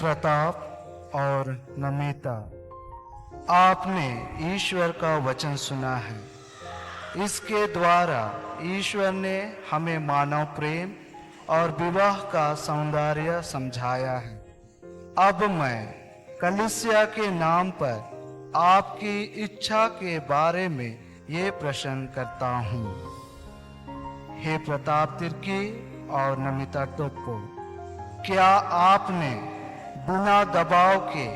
प्रताप और नमिता, आपने ईश्वर का वचन सुना है। इसके द्वारा ईश्वर ने हमें मानव प्रेम और विवाह का सौंदर्य समझाया है। अब मैं कलीसिया के नाम पर आपकी इच्छा के बारे में ये प्रश्न करता हूँ। हे प्रताप तिर्की और नमिता टोप्पो, क्या आपने बिना दबाव के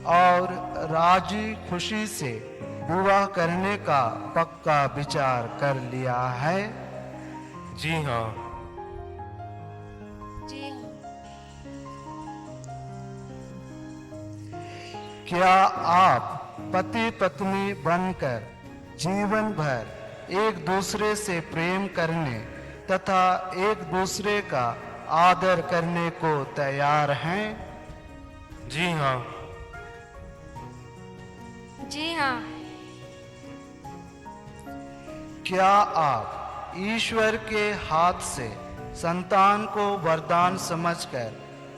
और राजी खुशी से विवाह करने का पक्का विचार कर लिया है? जी हाँ। जी हाँ। क्या आप पति पत्नी बनकर जीवन भर एक दूसरे से प्रेम करने तथा एक दूसरे का आदर करने को तैयार हैं? जी हाँ। जी हाँ। क्या आप ईश्वर के हाथ से संतान को वरदान समझकर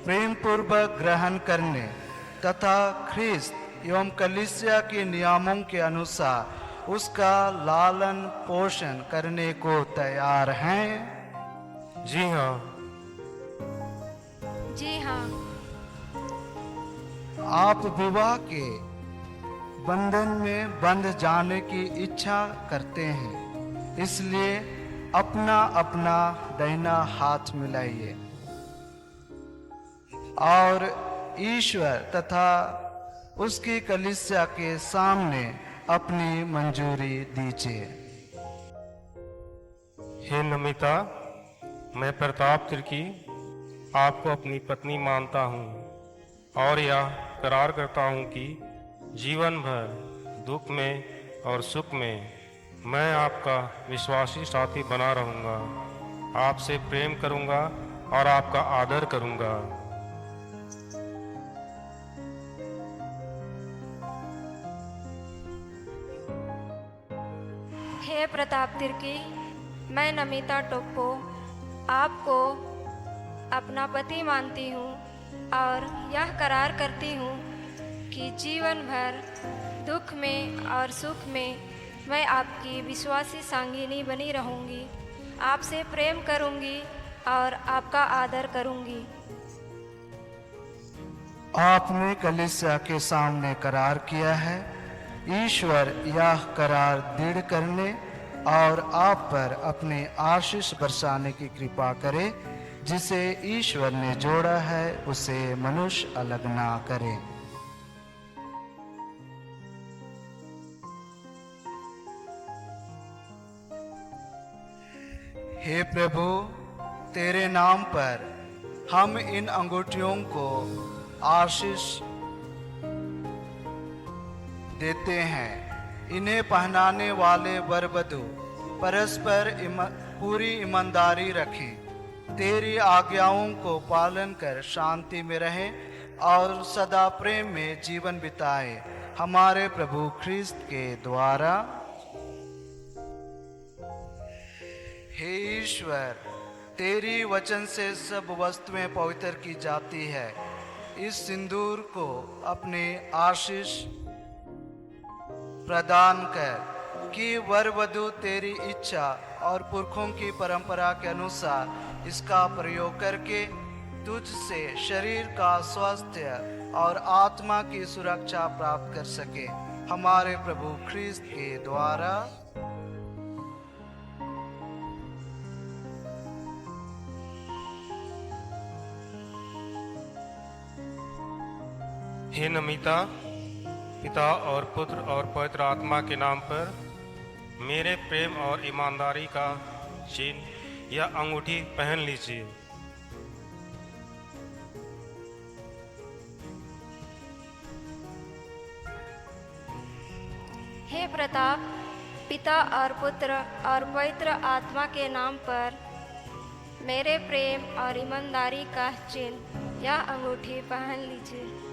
प्रेम पूर्वक ग्रहण करने तथा ख्रिस्त एवं कलीसिया के नियमों के अनुसार उसका लालन पोषण करने को तैयार हैं? जी हाँ। जी हाँ। आप विवाह के बंधन में बंध जाने की इच्छा करते हैं, इसलिए अपना अपना दाहिना हाथ मिलाइए और ईश्वर तथा उसकी कलीसिया के सामने अपनी मंजूरी दीजिए। हे नमिता, मैं प्रताप तिर्की आपको अपनी पत्नी मानता हूँ और यह करार करता हूँ कि जीवन भर दुख में और सुख में मैं आपका विश्वासी साथी बना रहूँगा, आपसे प्रेम करूँगा और आपका आदर करूँगा। हे प्रताप तिर्की, मैं नमिता टोप्पो आपको अपना पति मानती हूँ और यह करार करती हूँ कि जीवन भर दुख में और सुख में मैं आपकी विश्वासी संगिनी बनी रहूँगी, आपसे प्रेम करूँगी और आपका आदर करूँगी। आपने कलीसिया के सामने करार किया है। ईश्वर यह करार दृढ़ करने और आप पर अपने आशीष बरसाने की कृपा करे। जिसे ईश्वर ने जोड़ा है उसे मनुष्य अलग ना करे। हे प्रभु, तेरे नाम पर हम इन अंगूठियों को आशीष देते हैं। इन्हें पहनाने वाले वर वधू परस्पर पूरी ईमानदारी रखें, तेरी आज्ञाओं को पालन कर शांति में रहें और सदा प्रेम में जीवन बिताएं, हमारे प्रभु ख्रिस्त के द्वारा। हे ईश्वर, तेरी वचन से सब वस्तुएं पवित्र की जाती है। इस सिंदूर को अपने आशीष प्रदान कर कि वर वधू तेरी इच्छा और पुरखों की परंपरा के अनुसार इसका प्रयोग करके तुझसे शरीर का स्वास्थ्य और आत्मा की सुरक्षा प्राप्त कर सके, हमारे प्रभु ख्रिस्त के द्वारा। हे नमिता, पिता और पुत्र और पवित्र आत्मा के नाम पर मेरे प्रेम और ईमानदारी का चिन्ह या अंगूठी पहन लीजिए। हे प्रताप, पिता और पुत्र और पवित्र आत्मा के नाम पर मेरे प्रेम और ईमानदारी का चिन्ह या अंगूठी पहन लीजिए।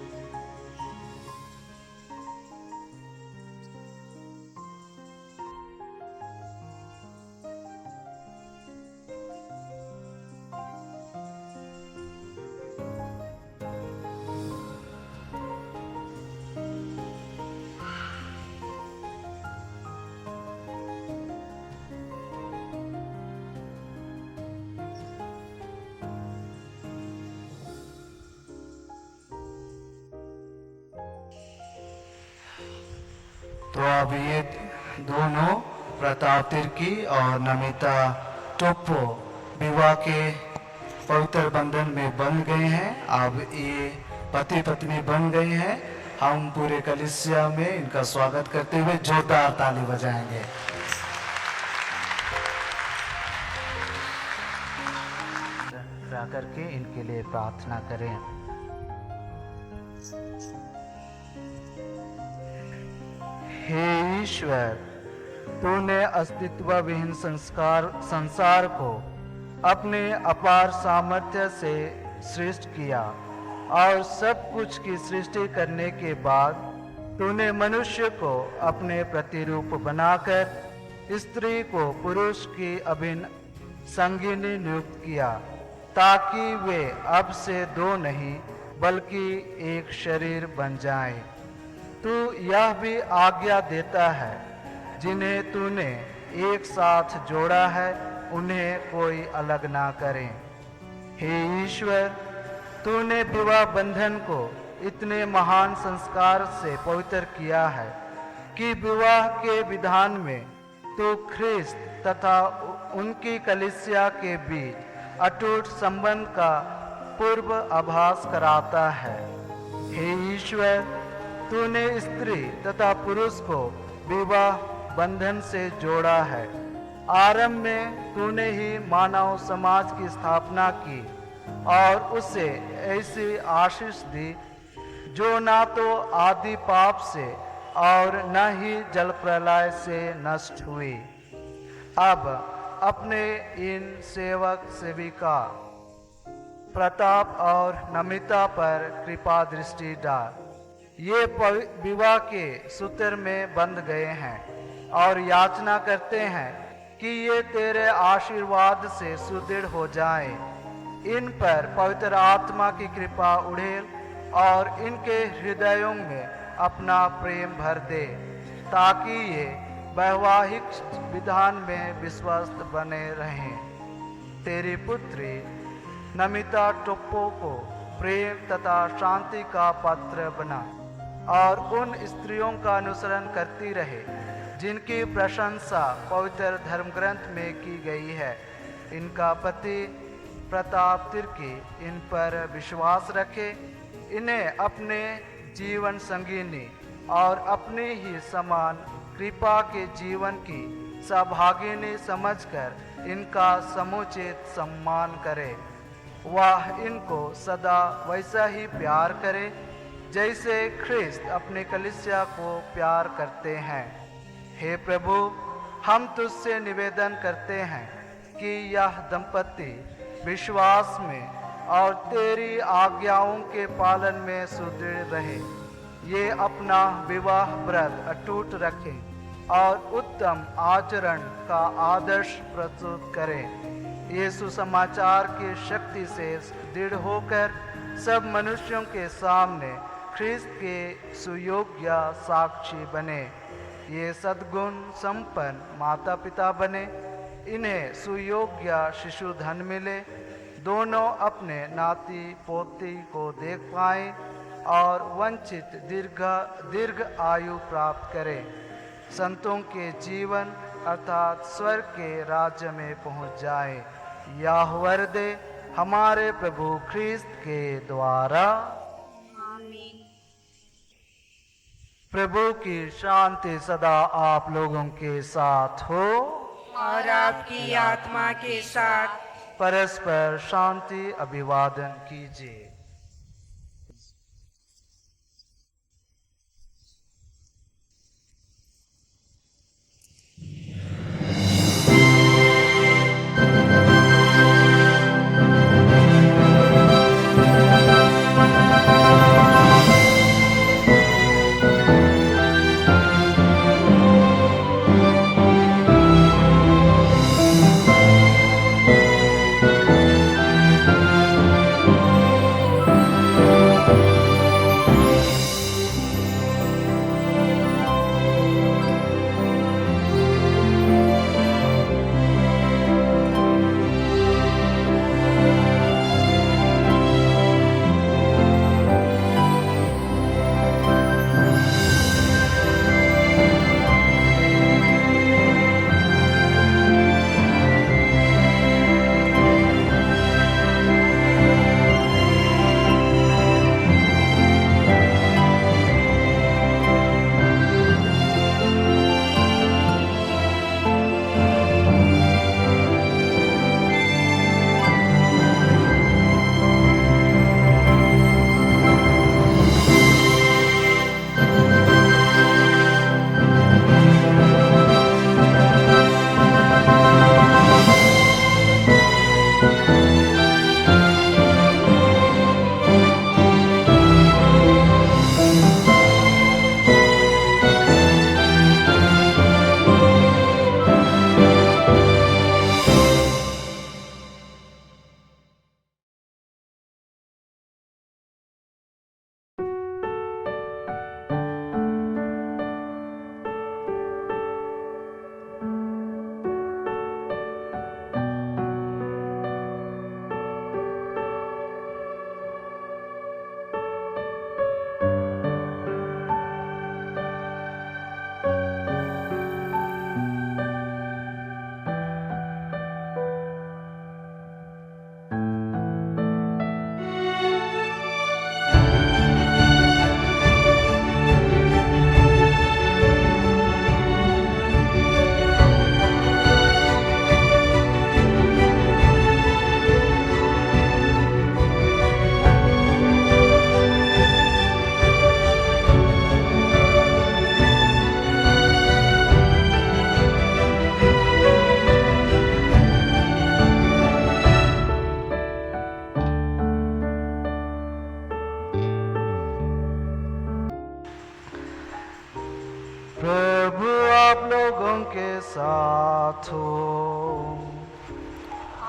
तो अब ये दोनों प्रताप तिर्की और नमिता टोप्पो विवाह के पवित्र बंधन में बंध गए हैं। अब ये पति पत्नी बन गए हैं। हम पूरे कलीसिया में इनका स्वागत करते हुए जोरदार ताली बजाएंगे। खड़ा करके इनके लिए प्रार्थना करें। हे ईश्वर, तूने अस्तित्व विहीन संसार को अपने अपार सामर्थ्य से सृष्टि किया और सब कुछ की सृष्टि करने के बाद तूने मनुष्य को अपने प्रतिरूप बनाकर स्त्री को पुरुष की अभिन्न संगिनी नियुक्त किया, ताकि वे अब से दो नहीं बल्कि एक शरीर बन जाएं। तू यह भी आज्ञा देता है, जिन्हें तूने एक साथ जोड़ा है उन्हें कोई अलग ना करे। हे ईश्वर, तूने विवाह बंधन को इतने महान संस्कार से पवित्र किया है कि विवाह के विधान में तू ख्रिस्त तथा उनकी कलीसिया के बीच अटूट संबंध का पूर्व आभास कराता है। हे ईश्वर, तूने स्त्री तथा पुरुष को विवाह बंधन से जोड़ा है। आरंभ में तूने ही मानव समाज की स्थापना की और उसे ऐसी आशीष दी जो ना तो आदि पाप से और न ही जल प्रलय से नष्ट हुई। अब अपने इन सेवक सेविका प्रताप और नमिता पर कृपा दृष्टि डाल। ये विवाह के सूत्र में बंध गए हैं और याचना करते हैं कि ये तेरे आशीर्वाद से सुदृढ़ हो जाएं। इन पर पवित्र आत्मा की कृपा उड़ेल और इनके हृदयों में अपना प्रेम भर दे, ताकि ये वैवाहिक विधान में विश्वस्त बने रहें। तेरी पुत्री नमिता टोप्पो को प्रेम तथा शांति का पात्र बना और उन स्त्रियों का अनुसरण करती रहे जिनकी प्रशंसा पवित्र धर्मग्रंथ में की गई है। इनका पति प्रताप तिर्की इन पर विश्वास रखे, इन्हें अपने जीवन संगिनी और अपने ही समान कृपा के जीवन की सहभागिनी समझकर इनका समुचित सम्मान करे। वह इनको सदा वैसा ही प्यार करे जैसे ख्रिस्त अपने कलीसिया को प्यार करते हैं। हे प्रभु, हम तुझसे निवेदन करते हैं कि यह दंपति विश्वास में और तेरी आज्ञाओं के पालन में सुदृढ़ रहे। ये अपना विवाह व्रत अटूट रखें और उत्तम आचरण का आदर्श प्रस्तुत करें। ये सुसमाचार की शक्ति से दृढ़ होकर सब मनुष्यों के सामने ख्रिस्त के सुयोग्य साक्षी बने। ये सद्गुण संपन्न माता पिता बने, इन्हें सुयोग्य शिशु धन मिले, दोनों अपने नाती पोती को देख पाएं और वंचित दीर्घ आयु प्राप्त करें। संतों के जीवन अर्थात स्वर्ग के राज्य में पहुंच जाए। यह वर दे हमारे प्रभु ख्रिस्त के द्वारा। प्रभु की शांति सदा आप लोगों के साथ हो और आपकी आत्मा के साथ। परस्पर शांति अभिवादन कीजिए।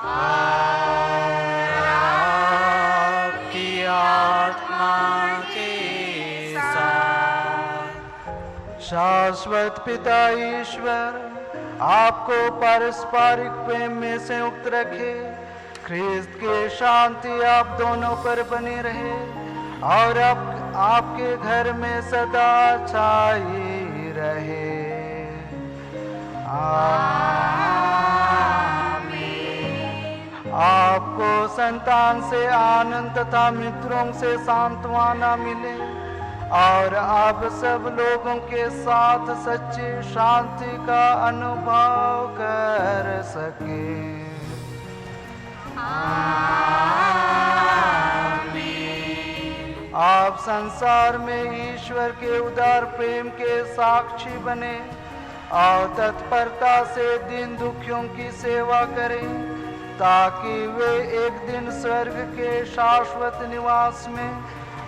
आपकी आत्मा के साथ। शाश्वत पिता ईश्वर आपको पारस्परिक प्रेम में संयुक्त रखे। ख्रिस्त की शांति आप दोनों पर बनी रहे और आपके घर में सदा छाई रहे। आमीन। आपको संतान से आनंद तथा मित्रों से सांत्वना मिले और आप सब लोगों के साथ सच्ची शांति का अनुभव कर सके। आमीन। आप संसार में ईश्वर के उदार प्रेम के साक्षी बने और तत्परता से दीन दुखियों की सेवा करें, ताकि वे एक दिन स्वर्ग के शाश्वत निवास में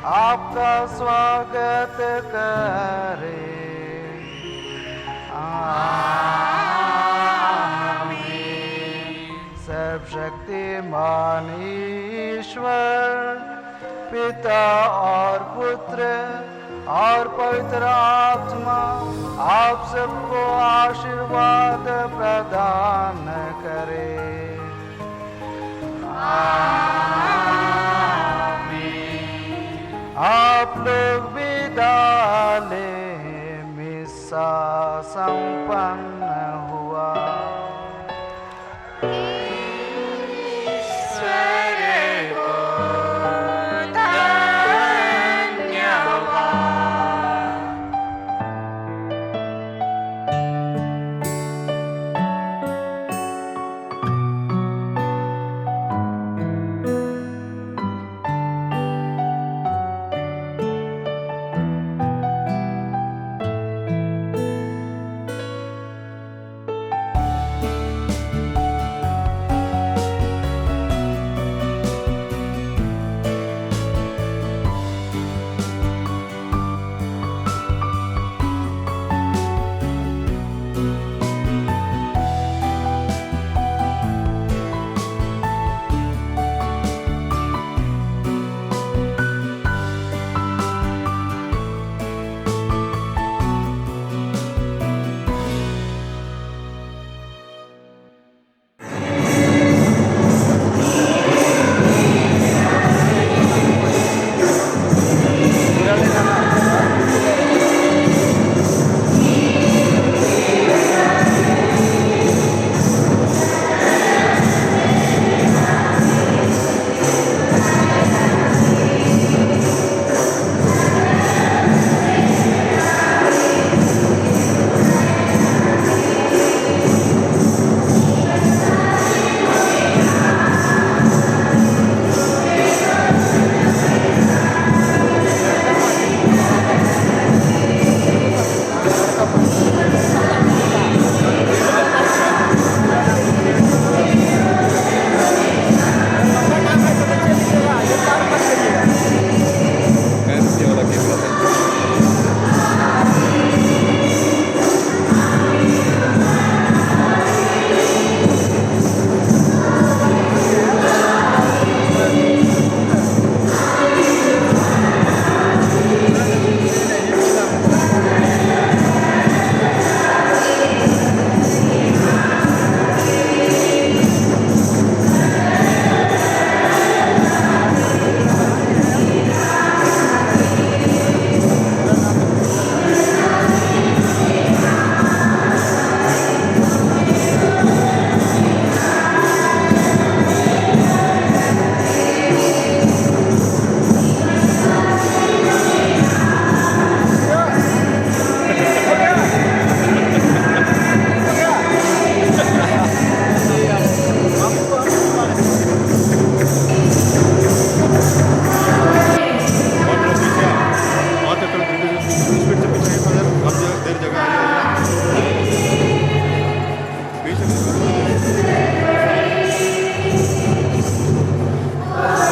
आपका स्वागत करें। आमीन। सब शक्तिमान ईश्वर पिता और पुत्र और पवित्र आत्मा आप सबको आशीर्वाद प्रदान करे। आमीन। आप लोग विदा लें, मिस्सा संपन्न हुआ।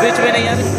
बीच में नहीं आ रही।